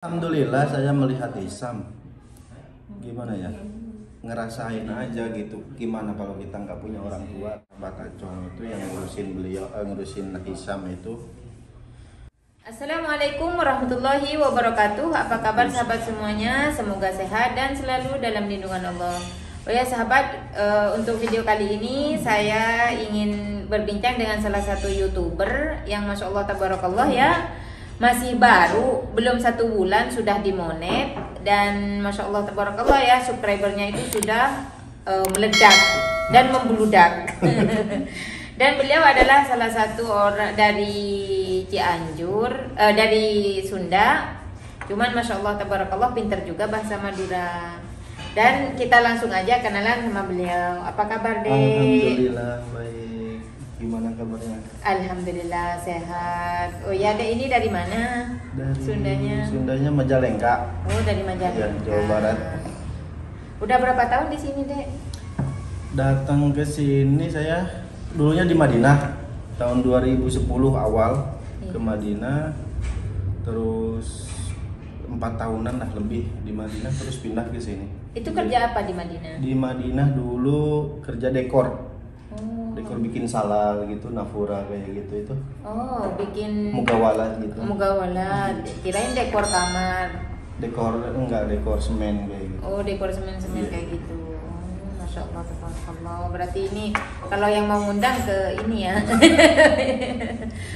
Alhamdulillah saya melihat Hisam. Gimana ya? Ngerasain aja gitu. Gimana kalau kita nggak punya orang tua? Mbak Kacong itu yang ngurusin Hisam itu. Assalamualaikum warahmatullahi wabarakatuh. Apa kabar sahabat semuanya? Semoga sehat dan selalu dalam lindungan Allah. Oh ya sahabat, untuk video kali ini saya ingin berbincang dengan salah satu YouTuber yang Masya Allah tabarakallah ya, masih baru, belum 1 bulan sudah dimonet, dan Masya Allah tabarakallah ya, subscribernya itu sudah meledak dan membludak. Dan beliau adalah salah satu orang dari Cianjur, dari Sunda. Cuman Masya Allah tabarakallah pinter juga bahasa Madura. Dan kita langsung aja kenalan sama beliau. Apa kabar, Dek? Alhamdulillah baik. Gimana kabarnya? Alhamdulillah sehat. Oh ya, Dek, ini dari mana? Dari Sundanya. Sundanya Majalengka. Oh, dari Majalengka. Ya, Jawa Barat. Udah berapa tahun di sini, Dek? Datang ke sini saya dulunya di Madinah tahun 2010 awal ke Madinah, terus 4 tahunan lah lebih di Madinah, terus pindah ke sini. Itu kerja apa di Madinah? Di Madinah dulu kerja dekor. Oh. Dekor bikin salal gitu, nafura kayak gitu itu. Oh, bikin Mugawala gitu. Mugawala. Kirain dekor kamar. Dekor enggak, dekor semen kayak gitu. Oh, dekor semen-semen Iya. kayak gitu. Oh, Masya Allah, tabarakallah. Berarti ini kalau yang mau ngundang ke ini ya.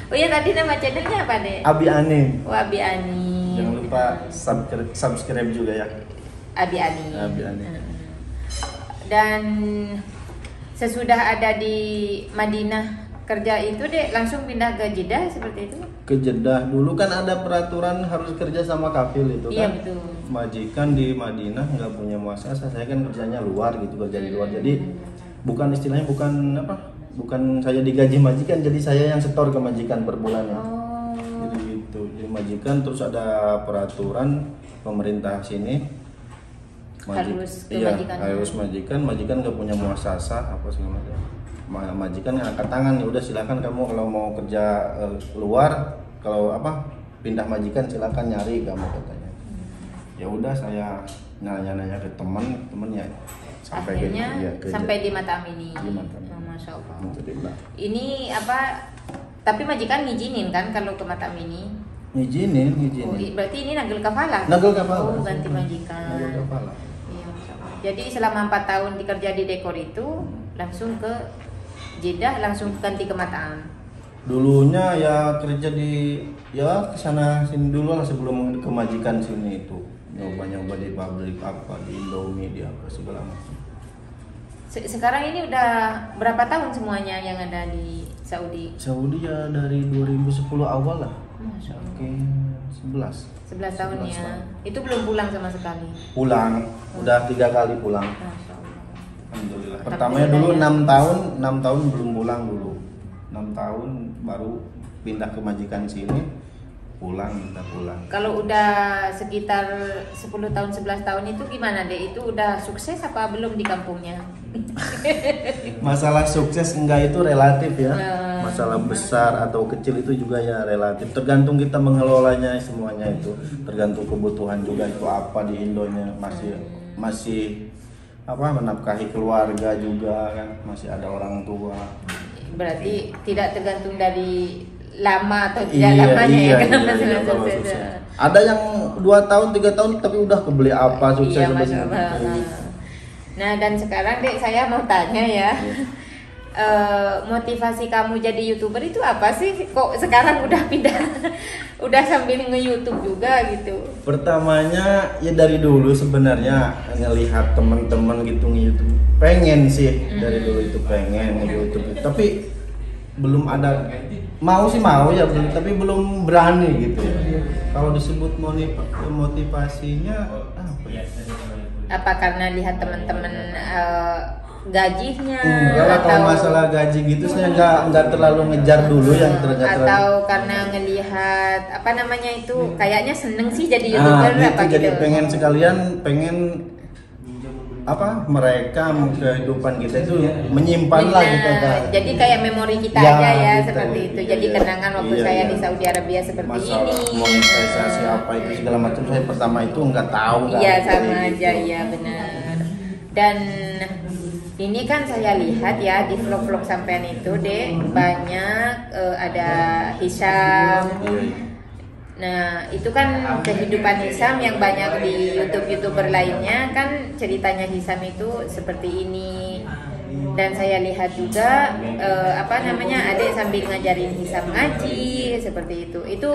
Oh ya, tadi nama channelnya apa, Dek? Abi Ani. Oh, Abi Ani. Jangan lupa subscribe juga ya. Abi Ani. Abi Ani. Dan sesudah ada di Madinah kerja itu, Dek, langsung pindah ke Jeddah seperti itu? Ke Jeddah dulu kan ada peraturan harus kerja sama kafil itu Iya, kan. betul. Majikan di Madinah nggak punya muasasah, saya kan kerjanya luar gitu, kerja di luar. Jadi bukan istilahnya bukan apa? Bukan saya digaji majikan, jadi saya yang setor ke majikan per bulannya. Oh. Jadi gitu. Jadi majikan, terus ada peraturan pemerintah sini. Harus ke iya, majikan. harus majikan nggak punya muasasah apa segala macam. Majikan angkat tangan, ya udah silakan kamu kalau mau kerja luar, kalau apa pindah majikan silakan nyari kamu katanya. Ya udah saya nanya-nanya ke teman ya sampai Akhirnya ke sampai di Mata Amini. Di Mata Amini. Oh, Masya Allah. Alhamdulillah. Ini apa? Tapi majikan ngizinin kan kalau ke Mata Amini? Ngizinin. Oh, berarti ini nagel kafala? Nagel kafala. Oh, ganti majikan. Nagel kafala. Iya, Masya Allah. Jadi selama 4 tahun dikerja di dekor itu langsung ke Jeddah, langsung ganti ke Mata Am. Dulunya ya kerja di ya kesana sini dulu lah sebelum ke majikan sini itu. Nyoba-nyoba di pabrik apa, di Indomie, di apa segala macam. Sekarang ini udah berapa tahun semuanya yang ada di Saudi? Saudi ya dari 2010 awal lah. Masya Allah. Oke, 11. 11 tahun 11 ya. tahun. Itu belum pulang sama sekali. Pulang, udah 3 kali pulang. Masya Allah. Alhamdulillah. Alhamdulillah Pertamanya dulu ya. 6 tahun belum pulang dulu. 6 tahun baru pindah ke majikan sini. Minta pulang. Kalau udah sekitar 10 tahun 11 tahun itu gimana, Dek? Itu udah sukses apa belum di kampungnya? Masalah sukses enggak itu relatif ya. Hmm. Masalah besar atau kecil itu juga ya relatif. Tergantung kita mengelolanya semuanya itu. Tergantung kebutuhan juga itu apa di Indonya masih apa menafkahi keluarga juga kan, masih ada orang tua. Berarti tidak tergantung dari lama atau tidak lamanya ya kan masalah kalau sukses. sukses. Ada yang 2 tahun 3 tahun tapi udah kebeli apa sukses Iya, sampai Masya sini. Allah. Nah, dan sekarang, Dek, saya mau tanya ya. Motivasi kamu jadi YouTuber itu apa sih? Kok sekarang udah pindah udah sambil nge-YouTube juga gitu? Pertamanya ya dari dulu sebenarnya ngelihat teman-teman gitu nge-YouTube. Pengen sih dari dulu itu pengen nge-YouTube. Tapi belum ada mau ya belum, tapi belum berani gitu ya. Kalau disebut motivasinya apa ya? Apa karena lihat teman-teman gajinya? Enggak lah, kalau masalah gaji gitu saya nggak terlalu ngejar dulu yang ternyata. Atau karena ngelihat apa namanya itu kayaknya seneng sih jadi YouTuber gitu, apa jadi gitu? pengen sekalian mereka kehidupan kita itu menyimpan lah gitu kan. Jadi kayak memori kita Ya, aja ya gitu. seperti itu. Jadi Iya. kenangan waktu Iya, saya iya. di Saudi Arabia seperti Masalah ini. monetisasi apa itu segala macam, saya pertama itu nggak tahu kan. Iya sama Kayak aja, gitu. iya benar. Dan ini kan saya lihat ya di vlog-vlog sampean itu dek banyak ada Hisham. Iya. Nah itu kan kehidupan Hisham yang banyak di YouTuber lainnya kan ceritanya Hisham itu seperti ini. Dan saya lihat juga adik sambil ngajarin Hisham ngaji seperti itu. Itu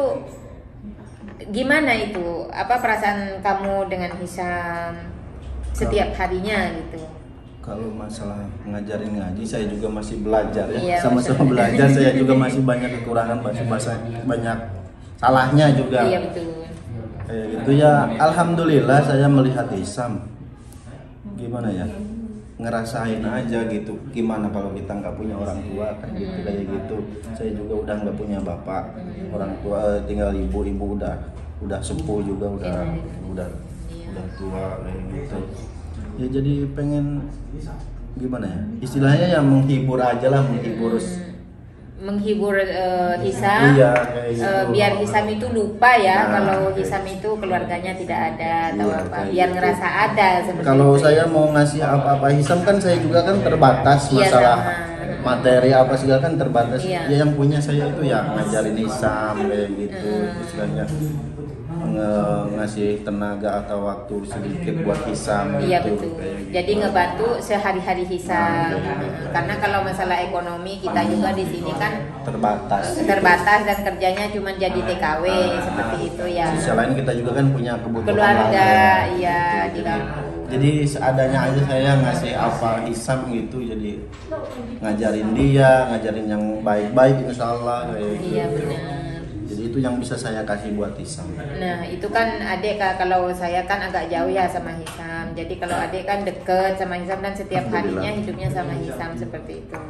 gimana itu? Apa perasaan kamu dengan Hisham setiap harinya gitu? Kalau masalah ngajarin ngaji, saya juga masih belajar ya. Iya, Sama-sama maksudnya. belajar, saya juga masih banyak kekurangan, masih banyak salahnya juga. Iya betul. Kayak gitu ya. Alhamdulillah saya melihat Hisham. Gimana ya? Ngerasain aja gitu. Gimana kalau kita nggak punya orang tua kan gitu kayak gitu. Saya juga udah nggak punya bapak, orang tua tinggal ibu udah sepuh juga udah tua kayak gitu. Ya jadi pengen gimana ya? Istilahnya ya menghibur aja lah, menghibur Hisham, Iya, kayak gitu. biar Hisham itu lupa ya Nah, kalau kayak Hisham itu keluarganya tidak ada atau Iya, apa, kayak biar gitu. ngerasa ada seperti Kalau itu. saya mau ngasih apa-apa Hisham kan saya juga kan terbatas Iya, masalah sama. materi apa segala kan terbatas. Iya. Ya yang punya saya itu ya ngajarin Hisham kayak gitu, istilahnya ngasih tenaga atau waktu sedikit buat Hisham Iya gitu, betul. kayak gitu. Jadi ngebantu sehari-hari Hisham. Nah, Karena kalau masalah ekonomi kita juga di sini kan terbatas dan kerjanya cuma jadi TKW seperti itu ya. Di sisi lain kita juga kan punya kebutuhan Keluarga, lain. iya di kampung. Jadi seadanya aja saya ngasih apa Hisham gitu, jadi ngajarin ngajarin yang baik-baik insya Allah kayak gitu. Iya benar. Jadi itu yang bisa saya kasih buat Hisham. Nah itu kan adik kalau saya kan agak jauh ya sama Hisham. Jadi kalau adik kan deket sama Hisham dan setiap harinya hidupnya sama Hisham seperti itu.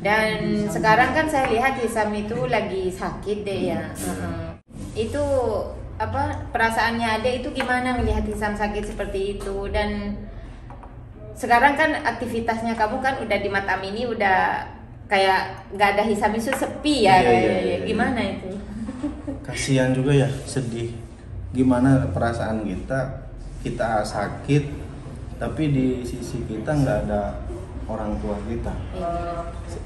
Dan sekarang kan saya lihat Hisham itu lagi sakit deh ya. Itu apa perasaannya adik itu gimana melihat Hisham sakit seperti itu? Dan sekarang kan aktivitasnya kamu kan udah di Matam ini udah kayak nggak ada Hisham itu sepi ya. Iya. Gimana itu? Kasihan juga ya, sedih. Gimana perasaan kita sakit, tapi di sisi kita nggak ada orang tua kita.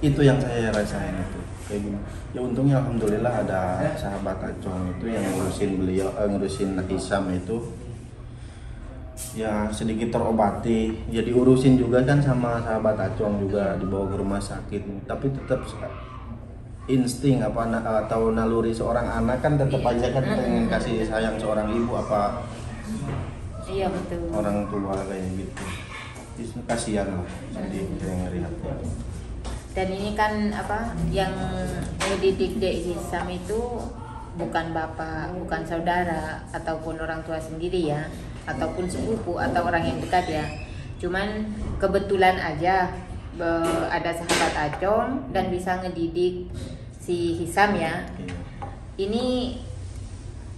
Itu yang saya rasain itu. Kayak gimana? Ya untungnya alhamdulillah ada sahabat Acong itu yang ngurusin Hisham itu. Ya sedikit terobati. Ya diurusin juga kan sama sahabat Acong juga, dibawa ke rumah sakit. Tapi tetap insting atau naluri seorang anak kan tetap aja kan pengen kasih sayang seorang ibu apa Iya betul. orang tua kayak gitu. Itu kasihan lah, sedih yang ngelihat. Dan ini kan apa yang mendidik Dek Hisham itu bukan bapak, bukan saudara ataupun orang tua sendiri ya, ataupun sepupu atau orang yang dekat ya. Cuman kebetulan aja ada sahabat Acong dan bisa ngedidik si Hisham ya. Ini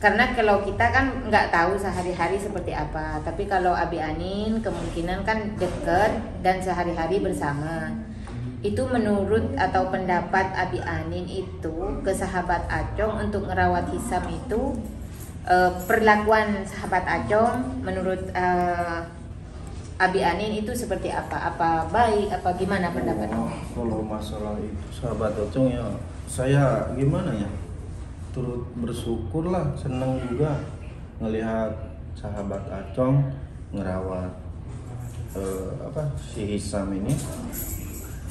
karena kalau kita kan nggak tahu sehari-hari seperti apa, tapi kalau Abi Anin kemungkinan kan deket dan sehari-hari bersama. Itu menurut atau pendapat Abi Anin itu ke sahabat Acong untuk ngerawat Hisham itu perlakuan sahabat Acong menurut Abi Anin itu seperti apa? Apa baik? Apa gimana pendapatnya? Kalau masalah itu sahabat Acong ya saya gimana ya? Turut bersyukur lah, senang juga ngelihat sahabat Acong ngerawat si Hisham ini,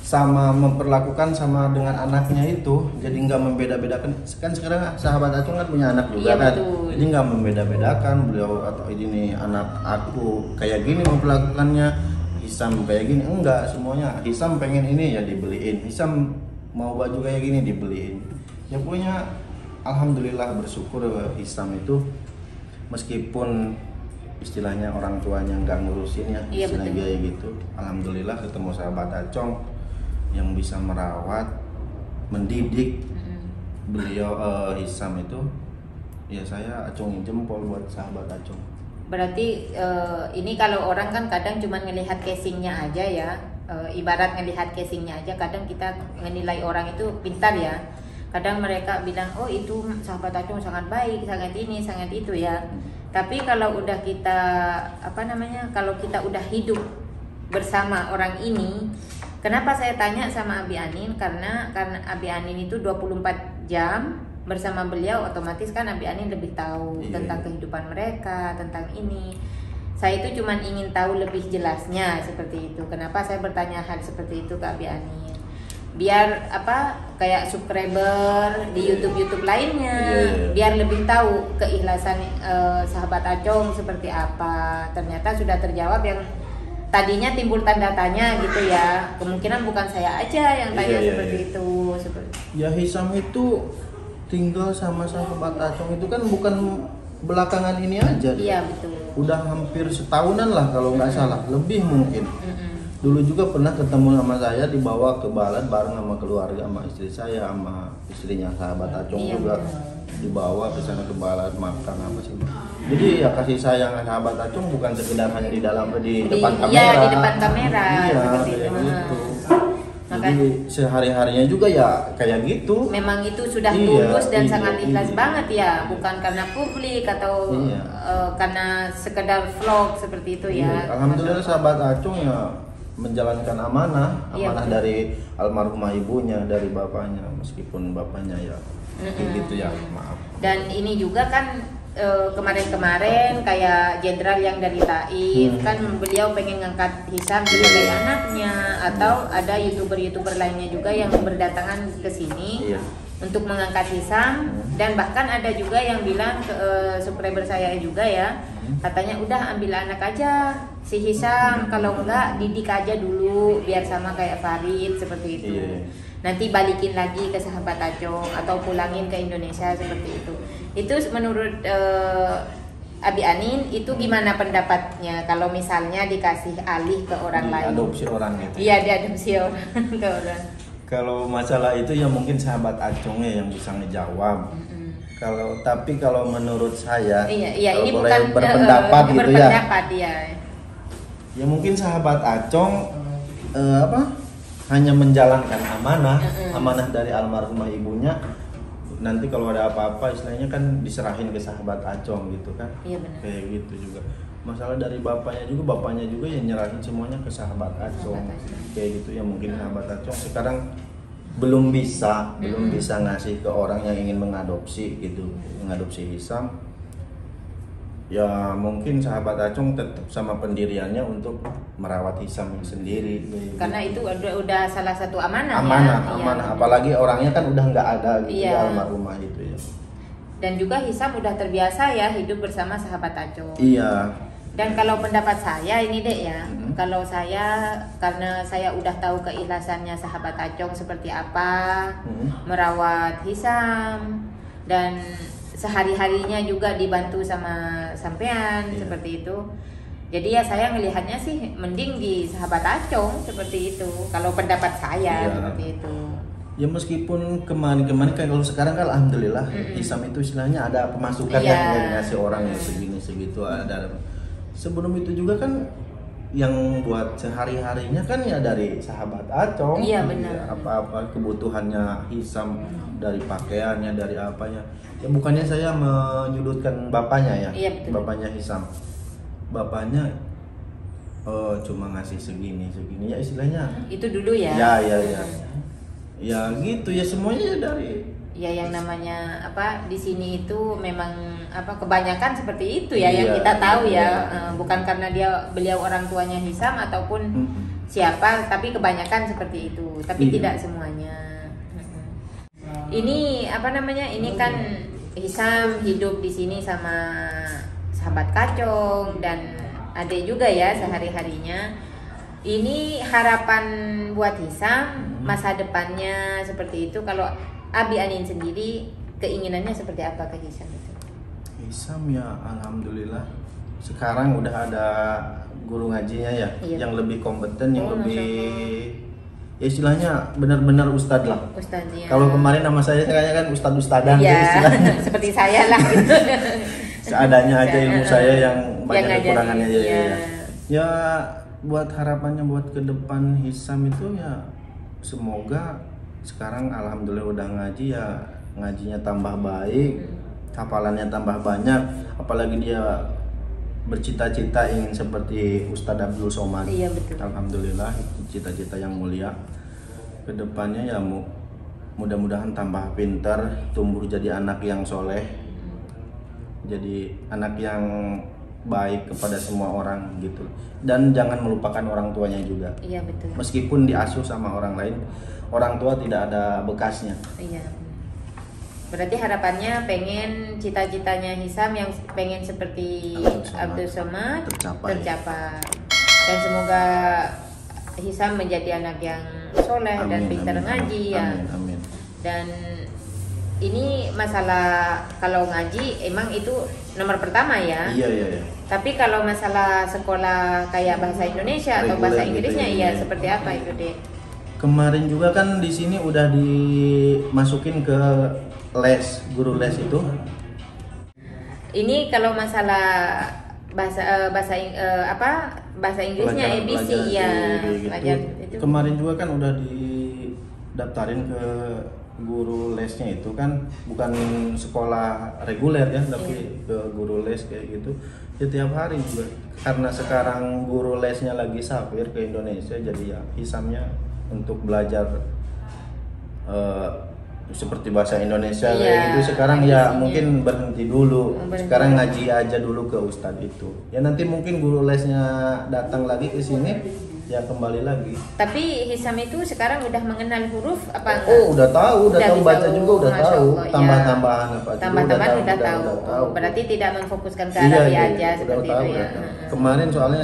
sama memperlakukan sama dengan anaknya itu, jadi nggak membeda-bedakan. Kan sekarang sahabat Acong kan punya anak juga, Iya, kan, betul. jadi nggak membeda-bedakan beliau atau ini anak aku kayak gini memperlakukannya, Hisham kayak gini enggak, semuanya Hisham pengen ini ya dibeliin, Hisham mau baju kayak gini dibeliin. Ya punya alhamdulillah bersyukur Hisham itu meskipun istilahnya orang tuanya nggak ngurusin ya, Iya, istilahnya betul. kayak gitu. Alhamdulillah ketemu sahabat Acong yang bisa merawat, mendidik beliau Hisham itu. Ya saya acungin jempol buat sahabat Acong. Berarti ini kalau orang kan kadang cuma ngelihat casingnya aja ya, ibarat ngelihat casingnya aja. Kadang kita menilai orang itu pintar ya. Kadang mereka bilang, oh itu sahabat Acung sangat baik, sangat ini, sangat itu ya. Tapi kalau udah kita kalau kita udah hidup bersama orang ini, kenapa saya tanya sama Abi Anin? Karena Abi Anin itu 24 jam bersama beliau, otomatis kan Abi Anin lebih tahu tentang kehidupan mereka, tentang ini. Saya itu cuman ingin tahu lebih jelasnya seperti itu. Kenapa saya bertanya hal seperti itu ke Abi Anin? Biar kayak subscriber di YouTube lainnya, biar lebih tahu keikhlasan sahabat Acung seperti apa. Ternyata sudah terjawab yang tadinya timbul tanda tanya gitu ya. Kemungkinan bukan saya aja yang tanya seperti itu. Ya Hisam itu tinggal sama sahabat Acung itu kan bukan belakangan ini aja. Iya betul. Udah hampir setahunan lah kalau nggak salah, lebih mungkin. Dulu juga pernah ketemu sama saya, dibawa ke Balat bareng sama keluarga, sama istri saya, sama istrinya sahabat Acung juga dibawa ke sana ke Balat makan apa sih. Jadi ya kasih sayang sahabat Acung bukan sekedar hanya di depan kamera. Iya di depan kamera. Iya kayak gitu. Jadi sehari-harinya juga ya kayak gitu. Memang itu sudah tulus dan sangat ikhlas banget ya, bukan karena publik atau karena sekedar vlog seperti itu ya. Alhamdulillah sahabat Acung ya menjalankan amanah dari almarhumah ibunya, dari bapaknya, meskipun bapaknya ya kayak gitu ya, maaf. Dan ini juga kan kemarin-kemarin kayak jenderal yang dari Taif kan beliau pengen ngangkat Hisam sebagai anaknya, atau ada youtuber lainnya juga yang berdatangan ke sini untuk mengangkat Hisam. Dan bahkan ada juga yang bilang ke subscriber saya juga ya, katanya udah ambil anak aja si Hisam, kalau enggak didik aja dulu biar sama kayak Farid seperti itu. Nanti balikin lagi ke sahabat Acung atau pulangin ke Indonesia seperti itu. Itu menurut Abi Anin itu gimana pendapatnya kalau misalnya dikasih alih ke orang lain? Adopsi orang gitu. Iya, diadopsi orang ke orang. Kalau masalah itu ya mungkin sahabat Acungnya yang bisa ngejawab. Tapi kalau menurut saya, ini boleh bukan berpendapat gitu berpendapat, ya mungkin sahabat Acung hanya menjalankan amanah dari almarhumah ibunya. Nanti kalau ada apa-apa istilahnya kan diserahin ke sahabat Acung gitu kan. Iya benar. Kayak gitu juga. Masalah dari bapaknya juga yang nyerahin semuanya ke sahabat Acung. Kayak gitu ya, mungkin sahabat Acung sekarang belum bisa ngasih ke orang yang ingin mengadopsi Hisam. Ya mungkin sahabat Acung tetap sama pendiriannya untuk merawat Hisam sendiri. Karena itu udah salah satu amanah. Amanah. Apalagi orangnya kan udah nggak ada gitu ya, almarhumah itu ya. Dan juga Hisam udah terbiasa ya hidup bersama sahabat Acung. Iya. Dan kalau pendapat saya ini dek ya, kalau saya karena saya udah tahu keikhlasannya sahabat Acung seperti apa merawat Hisam, dan sehari-harinya juga dibantu sama sampean seperti itu. Jadi ya saya melihatnya sih mending di sahabat Acung seperti itu. Kalau pendapat saya seperti itu. Ya meskipun kemarin kalau sekarang kan alhamdulillah Hisam itu istilahnya ada pemasukan yang ngasih orang yang segini segitu ada. Sebelum itu juga kan yang buat sehari-harinya kan ya dari sahabat Acung. Iya benar. Apa-apa kebutuhannya Hisam, dari pakaiannya, dari apanya. Ya bukannya saya menyudutkan bapaknya ya. Iya, betul. Bapaknya Hisam. Bapaknya cuma ngasih segini ya istilahnya. Itu dulu ya. Ya. Ya gitu ya, semuanya dari yang namanya di sini itu memang kebanyakan seperti itu ya, yang kita tahu bukan karena beliau orang tuanya Hisam ataupun siapa, tapi kebanyakan seperti itu, tapi tidak semuanya. Ini ini kan Hisam hidup di sini sama sahabat Acung dan adik juga ya sehari-harinya. Ini harapan buat Hisam masa depannya seperti itu. Kalau Abi Anin sendiri keinginannya seperti apa ke Hisam itu? Hisam ya alhamdulillah sekarang udah ada guru ngajinya ya, yang lebih kompeten, yang lebih ya istilahnya benar-benar ustadz lah. Ustadz ya. Kalau kemarin nama saya kayaknya kan ustadz-ustadan ya, gitu istilahnya. seperti saya lah gitu. seadanya aja ilmu saya yang banyak ngajarin, kekurangannya aja. iya. Ya buat harapannya buat ke depan Hisam itu ya semoga sekarang alhamdulillah udah ngaji ya, ngajinya tambah baik, hafalannya tambah banyak, apalagi dia bercita-cita ingin seperti Ustadz Abdul Somad. Iya, betul. Alhamdulillah itu cita-cita yang mulia. Kedepannya ya mudah-mudahan tambah pintar, tumbuh jadi anak yang soleh, jadi anak yang baik kepada semua orang gitu. Dan jangan melupakan orang tuanya juga. Iya, betul. Meskipun diasuh sama orang lain, orang tua tidak ada bekasnya. Iya. Berarti harapannya pengen cita-citanya Hisam yang pengen seperti Abdul Somad tercapai. Dan semoga Hisam menjadi anak yang soleh dan pintar ngaji ya. Amin. Dan ini masalah kalau ngaji emang itu nomor pertama ya. Iya. Tapi kalau masalah sekolah kayak bahasa Indonesia atau bahasa Reguler gitu Inggrisnya ya. iya seperti apa itu, Dek? Kemarin juga kan di sini udah dimasukin ke les, guru les itu. Ini kalau masalah bahasa Inggrisnya Pelajaran- ABC pelajaran ya. gitu. Pelajaran itu. Kemarin juga kan udah didaftarin ke guru lesnya itu kan, bukan sekolah reguler ya, tapi ke guru les kayak gitu. Ya tiap hari juga. Karena sekarang guru lesnya lagi safir ke Indonesia, jadi ya Hisamnya untuk belajar seperti bahasa Indonesia Iya, kayak gitu sekarang ya ABC-nya. mungkin berhenti dulu. Berhenti. Sekarang ngaji aja dulu ke ustadz itu. Ya nanti mungkin guru lesnya datang lagi ke sini ya kembali lagi. Tapi Hisam itu sekarang udah mengenal huruf apa enggak? Oh, udah tahu Udah baca bisa, juga udah Masya tahu. Allah, ya. Tambah-tambahan apa juga Tambah-tambahan udah tahu. tahu. Berarti tidak memfokuskan ke Iya, Arabi iya, aja udah seperti tahu, itu ya. udah tahu. Kemarin soalnya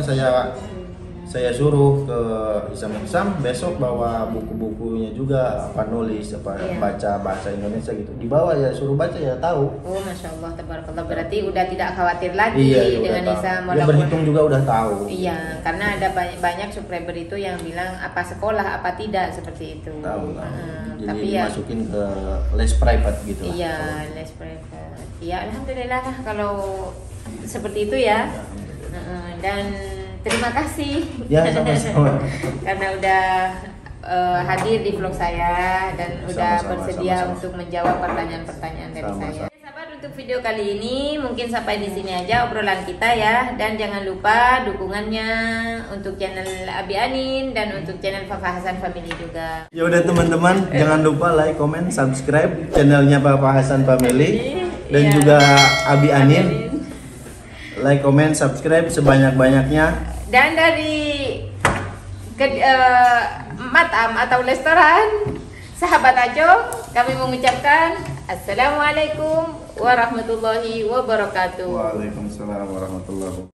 saya suruh ke Hisam besok bawa buku-bukunya juga, apa nulis apa Iya. baca bahasa Indonesia gitu. Dibawa ya, suruh baca ya tahu. Oh, Masya Allah, tabarakallah. Berarti udah tidak khawatir lagi Iya, udah dengan tahu. Hisam. Dia berhitung juga udah tahu. Iya, karena ada banyak subscriber itu yang bilang apa sekolah apa tidak seperti itu. Tahu. Jadi Tapi ya, masukin ke les private gitu lah. iya, les private. Iya, alhamdulillah lah kalau seperti itu ya. Dan terima kasih. Ya, sama-sama. Karena udah hadir di vlog saya dan udah Sama-sama, bersedia sama-sama. untuk menjawab pertanyaan-pertanyaan dari Sama-sama. saya. Sahabat, untuk video kali ini mungkin sampai di sini aja obrolan kita ya, dan jangan lupa dukungannya untuk channel Abi Anin dan untuk channel Papa Hasan Family juga. Ya udah teman-teman, jangan lupa like, comment, subscribe channelnya Papa Hasan Family dan Iya. juga Abi Anin. Like, comment, subscribe sebanyak-banyaknya. Dan dari matam atau restoran Sahabat Ajo, kami mengucapkan Assalamualaikum warahmatullahi wabarakatuh. Waalaikumsalam warahmatullahi wabarakatuh.